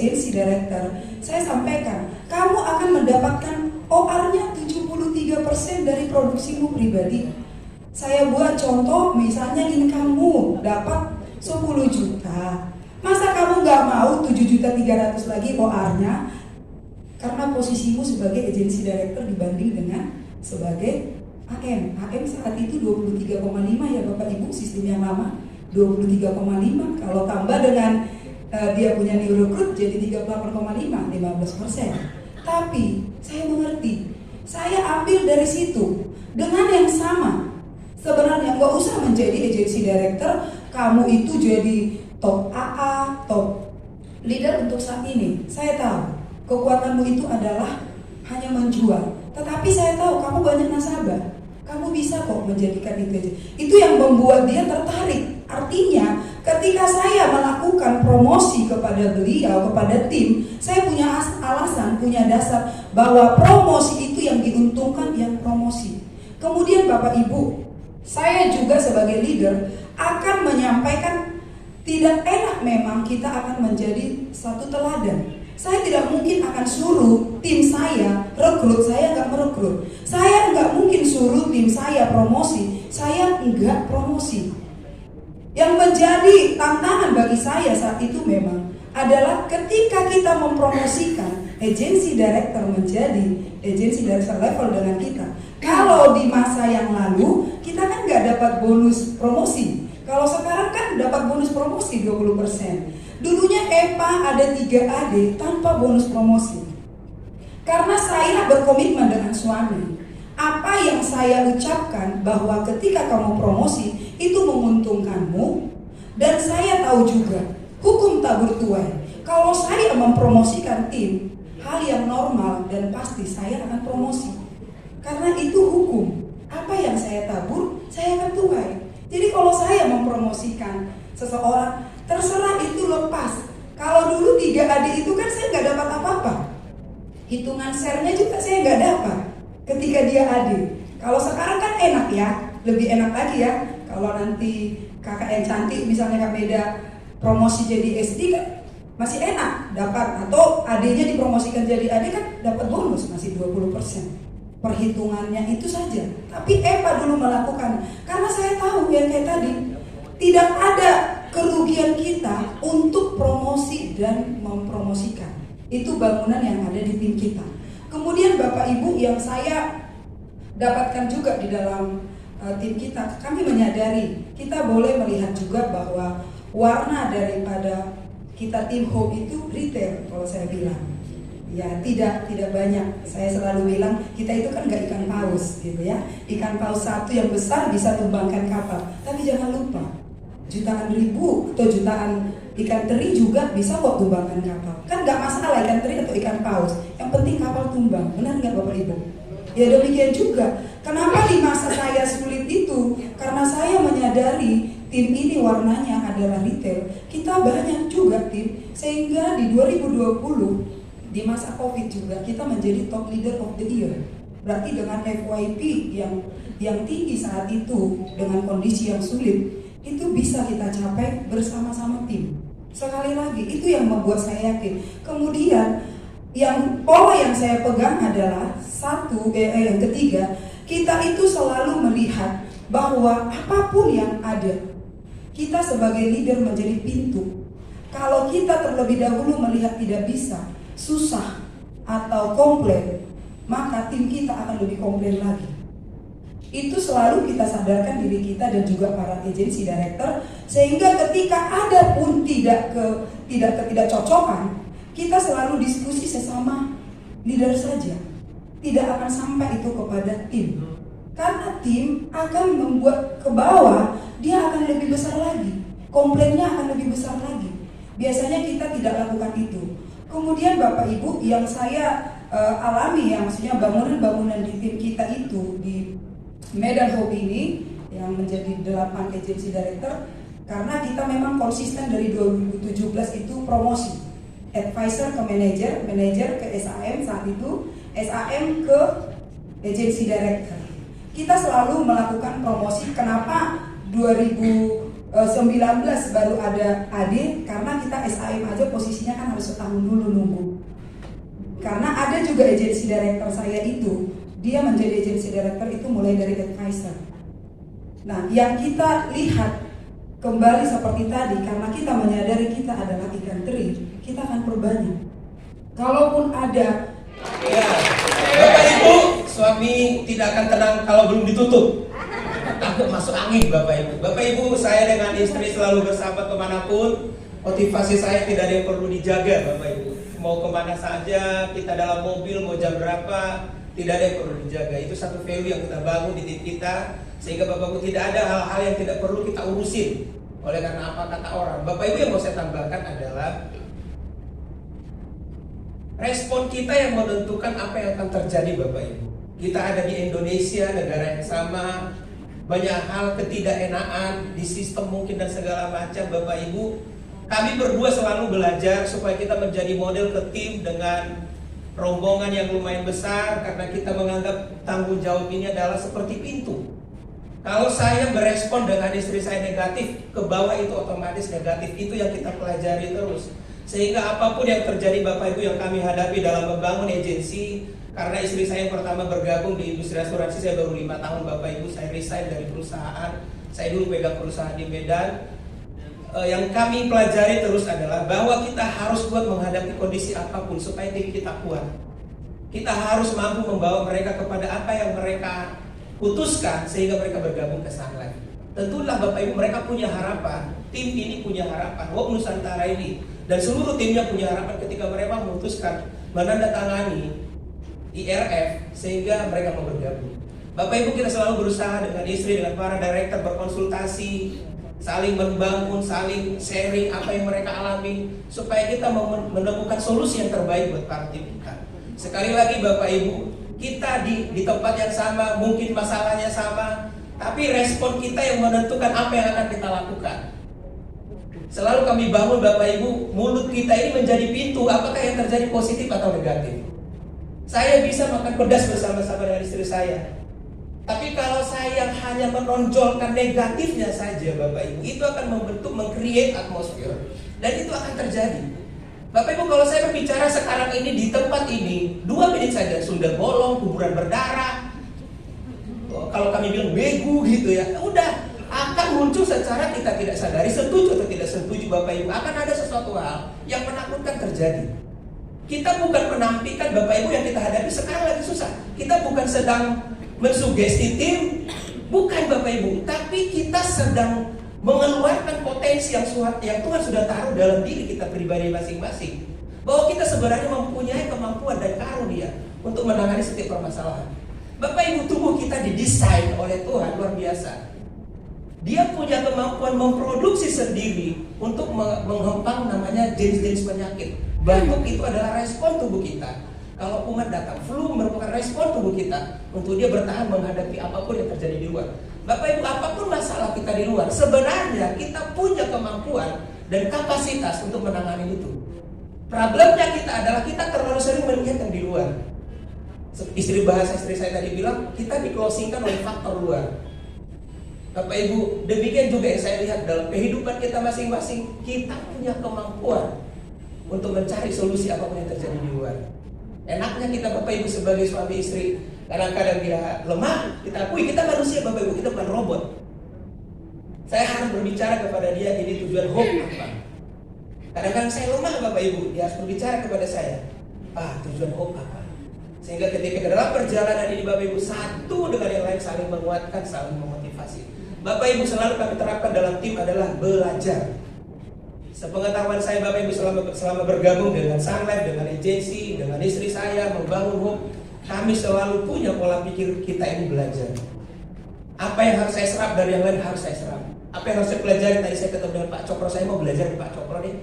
agency director, saya sampaikan, kamu akan mendapatkan OR-nya 73% dari produksimu pribadi. Saya buat contoh, misalnya income-mu dapat 10 juta. Masa kamu nggak mau 7.300.000 lagi OR-nya? Karena posisimu sebagai agency director dibanding dengan sebagai AM. AM saat itu 23,5 ya Bapak Ibu, sistem yang lama 23,5. Kalau tambah dengan dia punya new recruit jadi 38,5, 15%. Tapi saya mengerti, saya ambil dari situ dengan yang sama. Sebenarnya nggak usah menjadi agency director, kamu itu jadi top AA, top leader untuk saat ini. Saya tahu kekuatanmu itu adalah hanya menjual. Tetapi saya tahu kamu banyak nasabah, kamu bisa kok menjadikan itu aja. Itu yang membuat dia tertarik. Artinya ketika saya melakukan promosi kepada beliau, kepada tim, saya punya alasan, punya dasar bahwa promosi itu yang diuntungkan yang promosi. Kemudian Bapak Ibu, saya juga sebagai leader akan menyampaikan, tidak enak memang kita akan menjadi satu teladan. Saya tidak mungkin akan suruh tim saya rekrut, saya nggak merekrut. Saya nggak mungkin suruh tim saya promosi, saya nggak promosi. Yang menjadi tantangan bagi saya saat itu memang adalah ketika kita mempromosikan agency director menjadi agency director level dengan kita. Kalau di masa yang lalu kita kan nggak dapat bonus promosi. Kalau sekarang kan dapat bonus promosi 20%. Dulunya EPA ada 3 AD tanpa bonus promosi. Karena saya berkomitmen dengan suami. Apa yang saya ucapkan bahwa ketika kamu promosi itu menguntungkanmu, dan saya tahu juga hukum tabur tuai. Kalau saya mempromosikan tim, hal yang normal dan pasti saya akan promosi. Karena itu hukum. Apa yang saya tabur, saya akan tuai. Jadi kalau saya mempromosikan seseorang, terserah itu lepas. Kalau dulu 3 adik itu kan saya nggak dapat apa-apa. Hitungan share-nya juga saya nggak dapat ketika dia adik. Kalau sekarang kan enak ya, lebih enak lagi ya. Kalau nanti kakak yang cantik misalnya Kak Meda promosi jadi SD kan masih enak dapat, atau adiknya dipromosikan jadi adik kan dapat bonus masih 20%. Perhitungannya itu saja. Tapi EPA dulu melakukan, karena saya tahu yang kayak tadi, tidak ada kerugian kita untuk promosi dan mempromosikan. Itu bangunan yang ada di tim kita. Kemudian Bapak Ibu, yang saya dapatkan juga di dalam tim kita, kami menyadari kita boleh melihat juga bahwa warna daripada kita tim Hope itu retail. Kalau saya bilang ya tidak banyak. Saya selalu bilang kita itu kan nggak ikan paus gitu ya. Ikan paus satu yang besar bisa tumbangkan kapal. Tapi jangan lupa, jutaan ribu atau jutaan ikan teri juga bisa kok tumbangkan kapal. Kan nggak masalah ikan teri atau ikan paus, yang penting kapal tumbang. Benar nggak Bapak Ibu? Ya demikian juga. Kenapa di masa saya sulit itu? Karena saya menyadari tim ini warnanya adalah retail. Kita banyak juga tim, sehingga di 2020 di masa COVID juga kita menjadi top leader of the year. Berarti dengan FYP yang tinggi saat itu, dengan kondisi yang sulit, itu bisa kita capai bersama-sama tim. Sekali lagi, itu yang membuat saya yakin. Kemudian yang pola yang saya pegang adalah yang ketiga, kita itu selalu melihat bahwa apapun yang ada, kita sebagai leader menjadi pintu. Kalau kita terlebih dahulu melihat tidak bisa, susah atau komplain, maka tim kita akan lebih komplain lagi. Itu selalu kita sadarkan diri kita dan juga para agency director, sehingga ketika ada pun tidak cocokan, kita selalu diskusi sesama leader saja. Tidak akan sampai itu kepada tim. Karena tim akan membuat ke bawah, dia akan lebih besar lagi. Komplainnya akan lebih besar lagi. Biasanya kita tidak lakukan itu. Kemudian Bapak Ibu, yang saya alami ya, maksudnya bangunan-bangunan di tim kita itu di Medan Hope ini yang menjadi 8 agency director, karena kita memang konsisten dari 2017 itu promosi advisor ke manager ke SAM saat itu, SAM ke agency director. Kita selalu melakukan promosi. Kenapa 2017 19 baru ada AD, karena kita SAM aja posisinya kan harus setahun dulu nunggu. Karena ada juga agency director saya itu, dia menjadi agency director itu mulai dari advisor. Nah, yang kita lihat kembali seperti tadi, karena kita menyadari kita adalah ikan teri, kita akan perbanyak. Kalaupun ada, ya, Bapak Ibu, suami tidak akan tenang kalau belum ditutup. Takut masuk angin Bapak Ibu. Bapak Ibu, saya dengan istri selalu bersahabat kemanapun. Motivasi saya tidak ada yang perlu dijaga Bapak Ibu. Mau kemana saja, kita dalam mobil, mau jam berapa, tidak ada yang perlu dijaga. Itu satu value yang kita bangun di diri kita, sehingga Bapak Ibu tidak ada hal-hal yang tidak perlu kita urusin. Oleh karena apa kata orang. Bapak Ibu, yang mau saya tambahkan adalah respon kita yang menentukan apa yang akan terjadi Bapak Ibu. Kita ada di Indonesia, negara yang sama, banyak hal ketidakenaan di sistem mungkin dan segala macam Bapak Ibu. Kami berdua selalu belajar supaya kita menjadi model ke tim dengan rombongan yang lumayan besar, karena kita menganggap tanggung jawab ini adalah seperti pintu. Kalau saya berespon dengan istri saya negatif, ke bawah itu otomatis negatif. Itu yang kita pelajari terus. Sehingga apapun yang terjadi Bapak Ibu yang kami hadapi dalam membangun agensi, karena istri saya yang pertama bergabung di industri asuransi, saya baru 5 tahun Bapak Ibu, saya resign dari perusahaan. Saya dulu pegang perusahaan di Medan. Yang kami pelajari terus adalah bahwa kita harus kuat menghadapi kondisi apapun supaya diri kita kuat. Kita harus mampu membawa mereka kepada apa yang mereka putuskan sehingga mereka bergabung ke Sunlight. Tentulah Bapak Ibu, mereka punya harapan, tim ini punya harapan, Hope Nusantara ini dan seluruh timnya punya harapan ketika mereka memutuskan menandatangani IRF sehingga mereka mau bergabung. Bapak Ibu, kita selalu berusaha dengan istri, dengan para director berkonsultasi, saling membangun, saling sharing apa yang mereka alami supaya kita menemukan solusi yang terbaik buat para tim kita. Sekali lagi Bapak Ibu, kita di tempat yang sama, mungkin masalahnya sama, tapi respon kita yang menentukan apa yang akan kita lakukan. Selalu kami bangun Bapak Ibu, mulut kita ini menjadi pintu, apakah yang terjadi positif atau negatif. Saya bisa makan pedas bersama-sama dengan istri saya, tapi kalau saya hanya menonjolkan negatifnya saja Bapak Ibu, itu akan membentuk, meng-create atmosfer, dan itu akan terjadi. Bapak Ibu, kalau saya berbicara sekarang ini di tempat ini 2 menit saja sudah bolong, kuburan berdarah, kalau kami bilang begu gitu ya, udah akan muncul secara kita tidak sadari, setuju atau tidak setuju Bapak Ibu, akan ada sesuatu hal yang menakutkan terjadi. Kita bukan menampilkan Bapak Ibu yang kita hadapi sekarang lagi susah. Kita bukan sedang mensugesti tim, bukan Bapak Ibu, tapi kita sedang mengeluarkan potensi yang Tuhan sudah taruh dalam diri kita pribadi masing-masing, bahwa kita sebenarnya mempunyai kemampuan dan karunia untuk menangani setiap permasalahan. Bapak Ibu, tubuh kita didesain oleh Tuhan luar biasa. Dia punya kemampuan memproduksi sendiri untuk menghempang namanya jenis-jenis penyakit. Batuk itu adalah respon tubuh kita. Kalau kuman datang, flu merupakan respon tubuh kita untuk dia bertahan menghadapi apapun yang terjadi di luar. Bapak Ibu, apapun masalah kita di luar, sebenarnya kita punya kemampuan dan kapasitas untuk menangani itu. Problemnya kita adalah kita terlalu sering melihat yang di luar. Istri saya tadi bilang, kita di-closingkan oleh faktor luar. Bapak Ibu, demikian juga yang saya lihat dalam kehidupan kita masing-masing. Kita punya kemampuan untuk mencari solusi apapun yang terjadi di luar. Enaknya kita Bapak Ibu sebagai suami istri, kadang-kadang dia lemah, kita akui kita manusia Bapak Ibu, kita bukan robot. Saya harus berbicara kepada dia, ini tujuan Hope apa. Kadang-kadang saya lemah Bapak Ibu, dia harus berbicara kepada saya, tujuan Hope apa. Sehingga ketika dalam perjalanan ini Bapak Ibu, satu dengan yang lain saling menguatkan, saling memotivasi. Bapak Ibu, selalu kami terapkan dalam tim adalah belajar. Sepengetahuan saya Bapak Ibu, selama bergabung dengan Sunlight, dengan agensi, dengan istri saya membangun Hope, kami selalu punya pola pikir kita ini belajar. Apa yang harus saya serap dari yang lain harus saya serap. Apa yang harus saya pelajari, tadi saya ketemu dengan Pak Cokro, saya mau belajar dari Pak Cokro nih,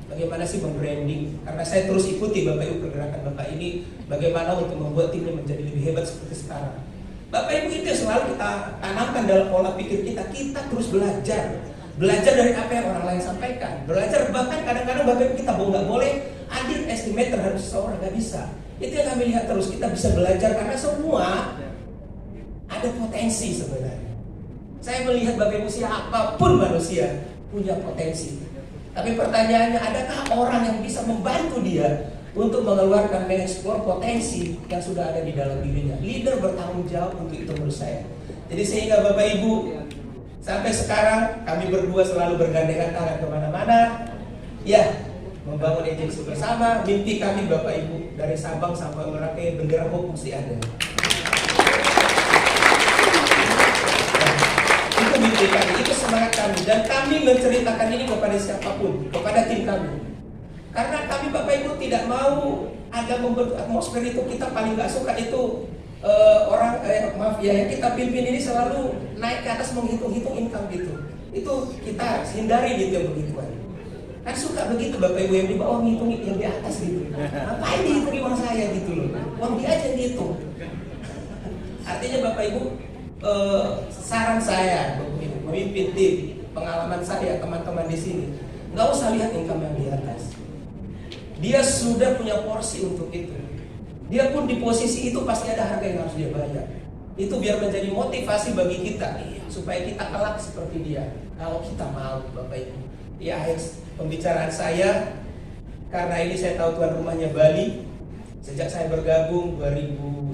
bagaimana sih membranding. Karena saya terus ikuti Bapak Ibu pergerakan Bapak ini, bagaimana untuk membuat timnya menjadi lebih hebat seperti sekarang. Bapak Ibu, itu yang selalu kita tanamkan dalam pola pikir kita terus belajar. Belajar dari apa yang orang lain sampaikan. Belajar, bahkan kadang-kadang Bapak Ibu kita nggak boleh underestimate terhadap seseorang, nggak bisa. Itu yang kami lihat terus, kita bisa belajar karena semua ada potensi sebenarnya. Saya melihat Bapak Ibu siapapun manusia punya potensi. Tapi pertanyaannya, adakah orang yang bisa membantu dia untuk mengeluarkan, mengeksplor potensi yang sudah ada di dalam dirinya? Leader bertanggung jawab untuk itu menurut saya. Jadi sehingga Bapak Ibu, sampai sekarang kami berdua selalu bergandengan tangan kemana-mana. Ya, membangun agensi bersama. Mimpi kami Bapak Ibu dari Sabang sampai Merauke, bendera Hope mesti ada. Itu mimpi kami, itu semangat kami. Dan kami menceritakan ini kepada siapapun, kepada tim kami. Karena kami Bapak Ibu tidak mau ada membentuk atmosfer itu. Kita paling gak suka itu maaf ya, yang kita pimpin ini selalu naik ke atas menghitung-hitung income gitu. Itu kita hindari gitu yang begituan. Kan suka begitu Bapak Ibu, yang di bawah ngitung yang di atas gitu. Ngapain dihitung uang saya gitu loh? Uang dia aja yang dihitung. Artinya Bapak Ibu, saran saya memimpin tim, pengalaman saya teman-teman di sini, nggak usah lihat income yang di atas. Dia sudah punya porsi untuk itu. Dia pun di posisi itu pasti ada harga yang harus dia bayar. Itu biar menjadi motivasi bagi kita supaya kita kelak seperti dia. Kalau kita mau Bapak Ibu. Di akhir pembicaraan saya, karena ini saya tahu tuan rumahnya Bali. Sejak saya bergabung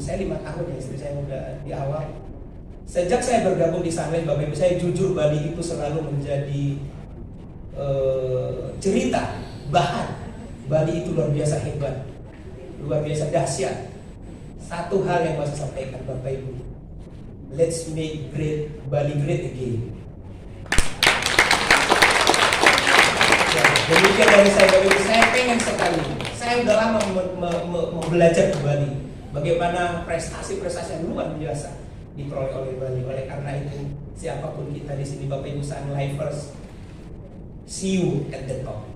saya 5 tahun ya, istri saya udah di awal. Sejak saya bergabung di Sunlight Bapak Ibu, saya jujur Bali itu selalu menjadi cerita, bahan. Bali itu luar biasa hebat, luar biasa dahsyat. Satu hal yang mau saya sampaikan Bapak Ibu, let's make Bali great again. Ya, demikian dari saya Bapak Ibu, saya pengen sekali. Saya udah lama belajar ke Bali, bagaimana prestasi-prestasi yang luar biasa diperoleh oleh Bali. Oleh karena itu, siapapun kita di sini Bapak Ibu Sunlifers, see you at the top.